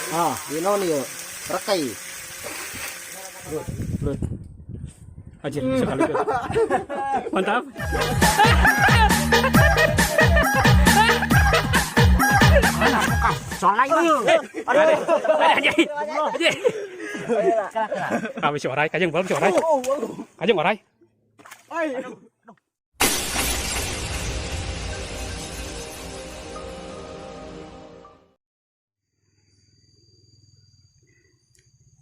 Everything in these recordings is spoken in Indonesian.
Ah, ginaon niyo. Rakay. Belut. Anjir, sekali tuh. Mantap. Solay Bang. Aduh. Anjir. Anjir. Kami orai, kajeng belum orai. Kajeng orai.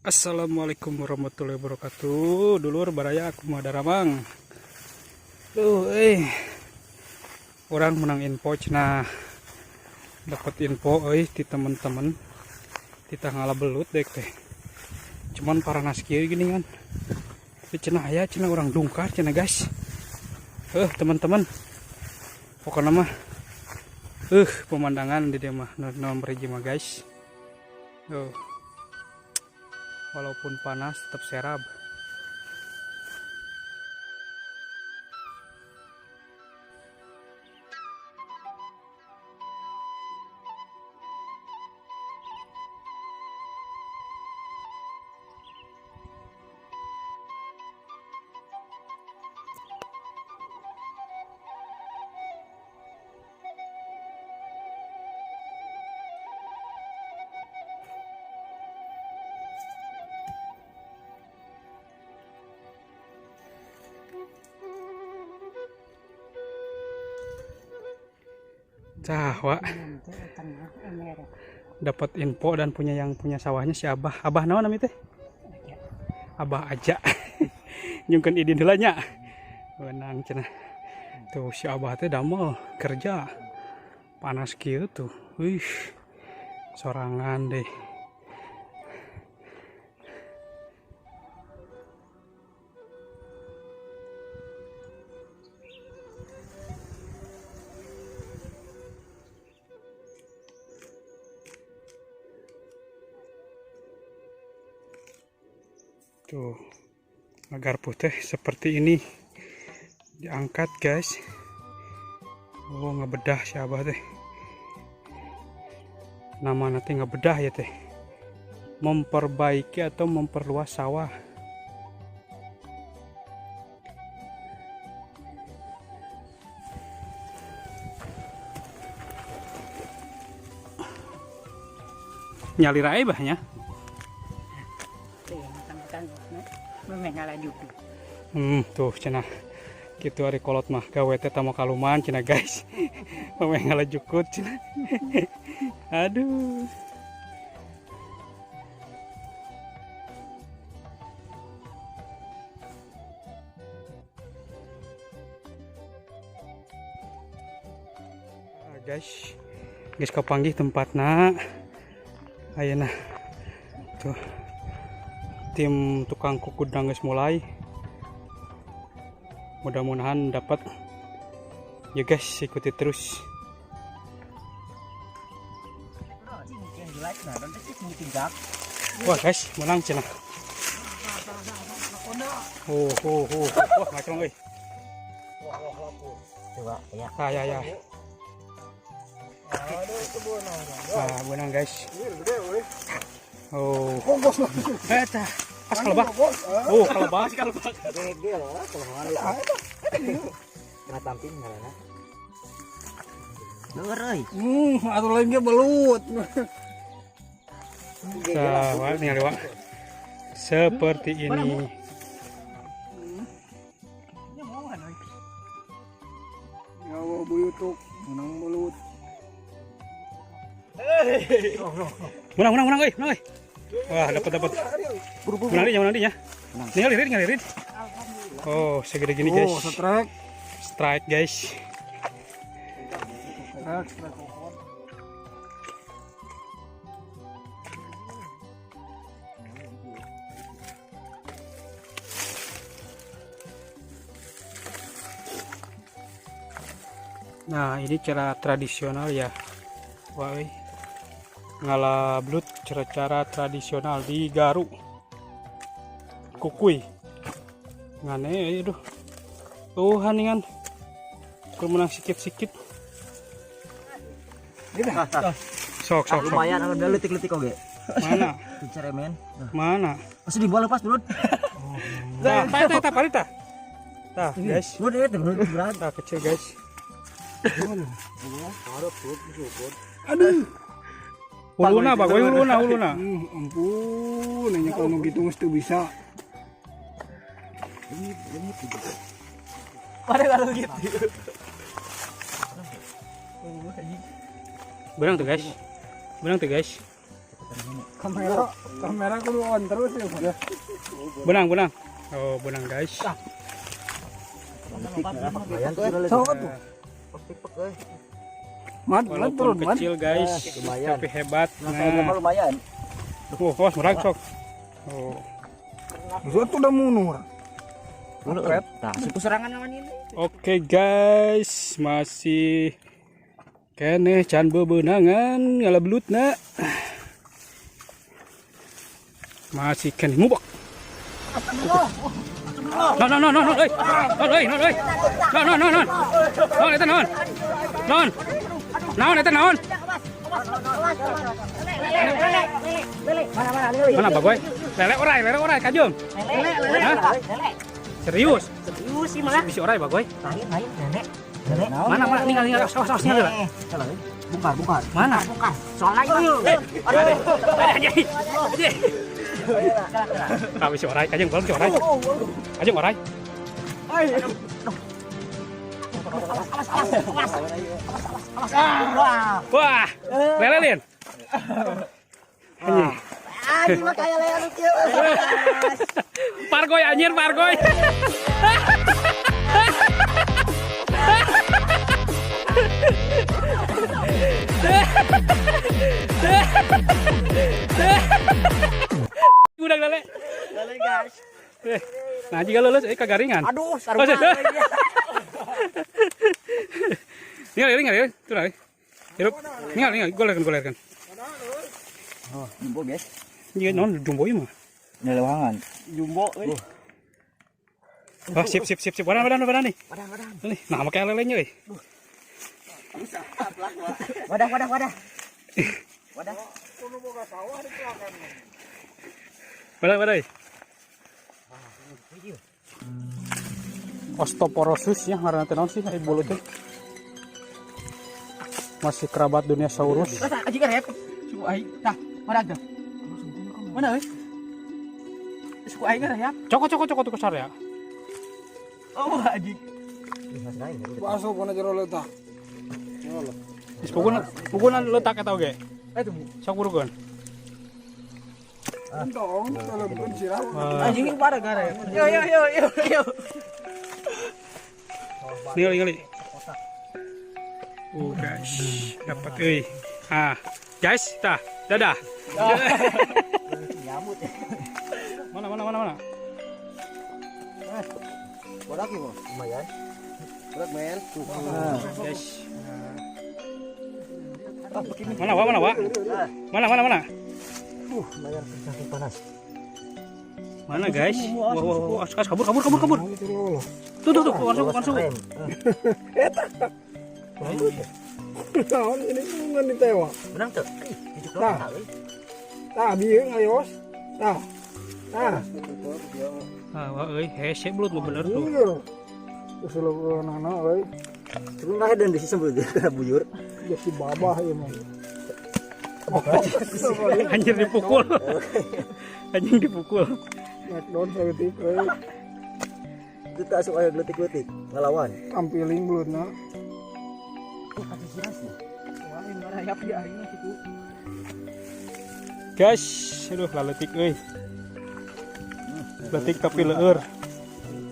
Assalamualaikum warahmatullahi wabarakatuh. Dulur baraya aku mah daramang. Orang menang info cenah. Dapat info di teman-teman. Kita ngalah belut dek teh. Cuman para naskieu gini kan. Tapi cenah aya cenah orang dungkar cenah guys. Teman-teman. Pokoknya mah pemandangan di dia mah non beriji mah guys. Walaupun panas tetap serab. Wak. Dapat info dan yang punya sawahnya si Abah. Abah naon namanya teh? Abah aja. Nyungkeun idin heula nya. Benang cenah. Tuh si Abah teh damel kerja. Panas kieu tuh. Wih. Sorangan deh. Tuh, agar putih seperti ini diangkat guys. Ngebedah si Abah teh. Nama nanti ngebedah ya teh. Memperbaiki atau memperluas sawah. Nyalir aja bahnya. Tuh cenah gitu hari kolot mah gawe teh tamu kaluman cenah guys. Memang ngalah jukut cenah. Aduh. Guys kapanggih tempatna. Ayeuna tuh tim tukang kukudang geus mulai. Mudah-mudahan dapat ya guys, ikuti terus. Wah guys, menang cenah. Wah ngacong euy. Coba ya. Ya. Nah, benang guys. Eta pas kalebak. Kalebak. Gede lah kalau nggak tampil ngarana. Luar euy. Atuh lain ge belut. Wah, ningali Wak. Seperti ini. Nyawa buyutuk, menang belut. Menang euy. Wah, dapat. Menang ya. Ngalirin. Oh, segede gini guys. Strike guys. Nah, ini cara tradisional ya. Wah, ngalah belut cara tradisional di Garu. Kukui. Ngane aduh. Haningan. Kur menang sikit-sikit. sok. Lumayan udah letik-letik oke. Mana? Bicara men. Mana? Masih di bola lepas belut. Tah, parita. Tah, guys. Belut berat. Tah kecil, guys. Aduh. Huluna, bagoy huluna. Ampun, hanya kalau gitu mesti bisa. Kalau gitu. Benang tuh, guys. Kamera kudu on terus ya. Benang. Oh, benang, guys. Lumayan tuh udah Sok tuh. pek euy. Mat Walaupun turun, kecil, guys, lumayan. tapi hebat. Nah, lumayan. Awas merang sok. Oh. Suatu udah munur. Nah, suku serangan lawan ini. Oke, guys, masih kene can bebenangan ngalablutna. Masih kene mubak. Non, euy. Non, eta naon? Mana bagoy? Lele orai kajung. Hah? Serius sih malah. Bisi orai bagoy. Lain nenek. Mana ninggal awas ninggal. Bongkar. Mana? Soalnya yuk. Aduh. Bisi orai kajung belum orai. Kajung orai. Wah, lele lin. Anjing mah kayak lele kieu. Pargoy anjir. Udah lele. Lele guys. Nah jika lulus kagaringan. Aduh, sarungan. Tinggal tuh lah. Hirup. Tinggal golerkan. Oh, jumbo guys. Iya non jumbo mah. Nelewangan. Jumbo euy. Wah, sip. Wadah nih. Wadah. Nih, nah make lelenya euy. Wadah. Wadah. Osteoporosis ya ngaranna teh naon sih ai bulu teh. Masih kerabat dunia saurus. Aji kan ya. Suku ai. Tah, mana tuh? Mana euy? Suku ai kan ya. Coko tuh kesar ya. Oh, aji. Masuk kana jero letak. Geus pugunan letak eta oge. Itu. Sok burukeun. Entong dalam pencirah. Anjing ini pada gara ya. Yo. Ningali. Guys, dapat euy. Guys, tah, dadah. Nyamut ya. Mana? Bodak ieu, lumayan. Bodak men. Guys. Begini. Mana? Lumayan saking panas. Mana guys? Wah, kabur. Tuh, masuk. Tahun ini ngan ditewa. Menang tuh. Nah. Tah bieu ngayos. Tah. Wah euy, hese belut mah bener tuh. Iya. Terus lu nana euy. Terus nggak ada di sisi buyur. Dia si babah ieu mah. Anjing dipukul. Smackdown saeutik euy. Itu tak asup aya gletik-gletik ngelawan. Tampiling belutna. Guys, aduh laletik euy. Letik tapi leur.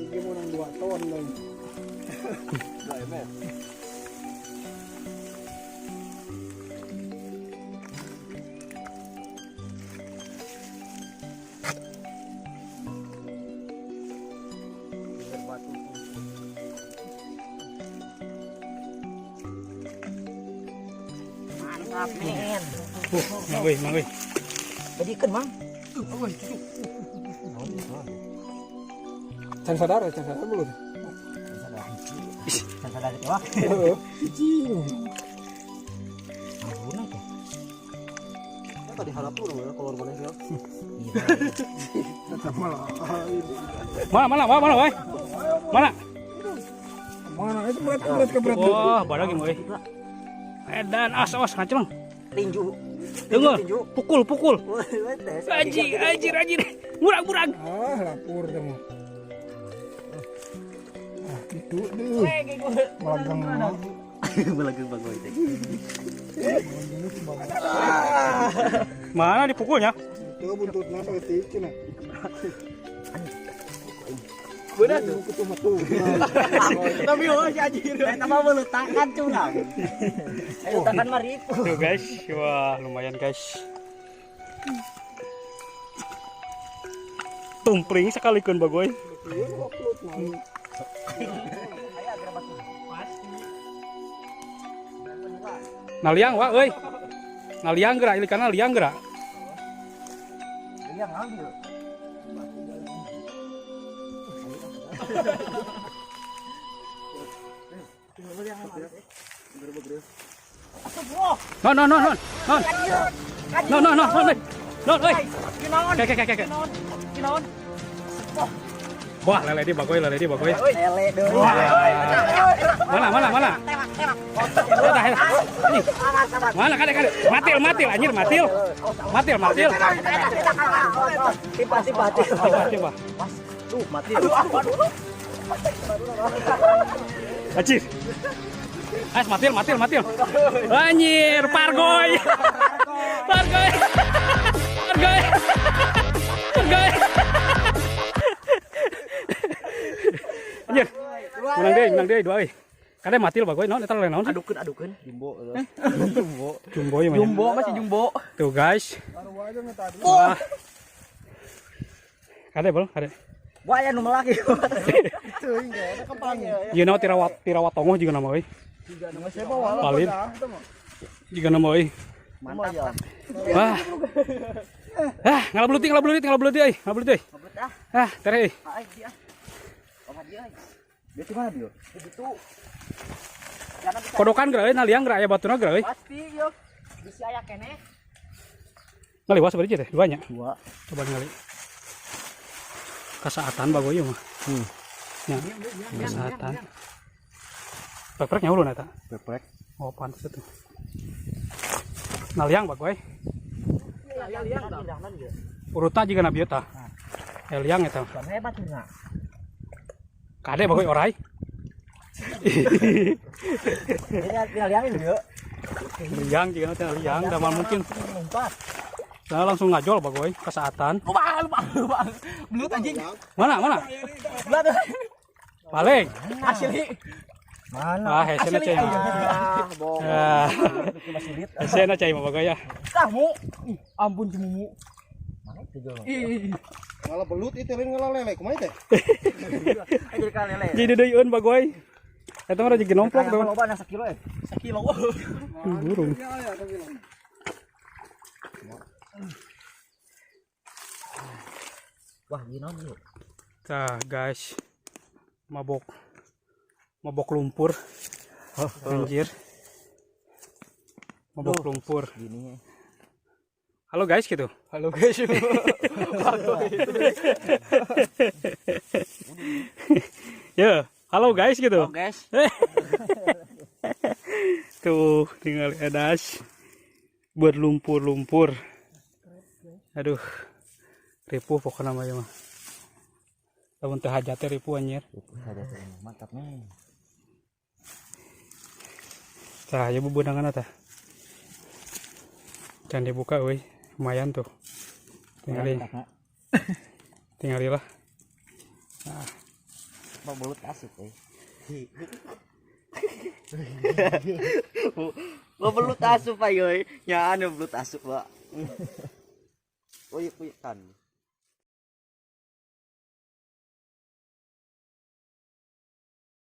Tiga menang 2 ton lagi. Mantap men. Mang euy. Jadikan mang. Can sadar belut. Sadar itu wah. Cing. tadi harap lu kolor boleh ya. Mana, woi? Mana? Mana itu berat ke berat. Wah, badak gimana, woi? Edan awas ngaceng. Tinju. Dengar, pukul. Anjir. Murang. Ah, lapor dong. Ah, itu deh. Belagang bagoy teh. Mana dipukulnya? Itu buntutnya seperti itu nah. Benar tuh kutu-kutu. Tapi si anjir. Eta mah meletakan curang. Ayo takan mari. Tuh guys, wah lumayan guys. Tumpring sekalikeun bagoy. Naliang wah euy. Naliang gerak ilikana liang gerak. Liang ambil. Non, euy. Kek. Wah, lele di bagoy. Lele deui. Mana? Ini. Mana kade. Matil anjir, matil. Tiba. Tuh, Mati. Anjir. Matil. Anjir, pargoy. Anjir. Menang deui 2 euy. Kade matil bagoy naon eta lain naon? Adukeun jumbo. Jumbo Masih jumbo. Tuh guys. Wah. Kade. Wah aya nu melaki. Teuing ge eta kepangnya. Ieu naon tirawat tongoh juga nama euy. Palin. Juga nama euy. Mantap. Wah. Ngalabeluti euy. Tere euy. Dia mana dia? Begitu. Kodokan geura naliang geura aya batuna geura euy. Pasti yo. Bisa aya keneh. Ngaliwas sabari teh? 2 nya. 2. Coba ngali. Kasaatan bagoy mah. Ya. Kasaatan. Pek nyaulun eta. Pepek. Oh, pantes itu. Naliang bagoy. Liang. Urutna juga nabi eta. Liang eta. Hebat enggak? Kade bagoy orai. Liang itu dia. Liang juga nanti liang, damal mungkin. Saya langsung ngajol bagoy kasaatan. Lupa. Belut anjing. Mana? Belut. Paling. Asli. Mana? Hesena cai. Hesena cai mah bagoy ya. Kamu. Ampun cemumu. Mana itu jo? Ngalah belut itu lain ngalah lele kumaha teh? Jadi ka lele. Jadi deueun bagoy. Eta mah jadi nomplok tuh. Loba na 1 kilo. Burung. Wah, gini yuk. Nah, guys. Mabok lumpur. Anjir. Mabok lumpur. Gini. Halo guys gitu. Halo guys. Ya, halo guys gitu. Oh, guys. Tuh, tinggal edas buat lumpur. Aduh. Ripuh pokoknya namanya mah. Lamun teu hajatnya ripuh anjir. Mantap nih. Tah, ya bubunangan tah. Jangan dibuka euy. Lumayan tuh. Tinggalin lah. Nah. Mau belut asup Mau belut asup ayo. Ya anu belut asup, Pak. Oh iya kan.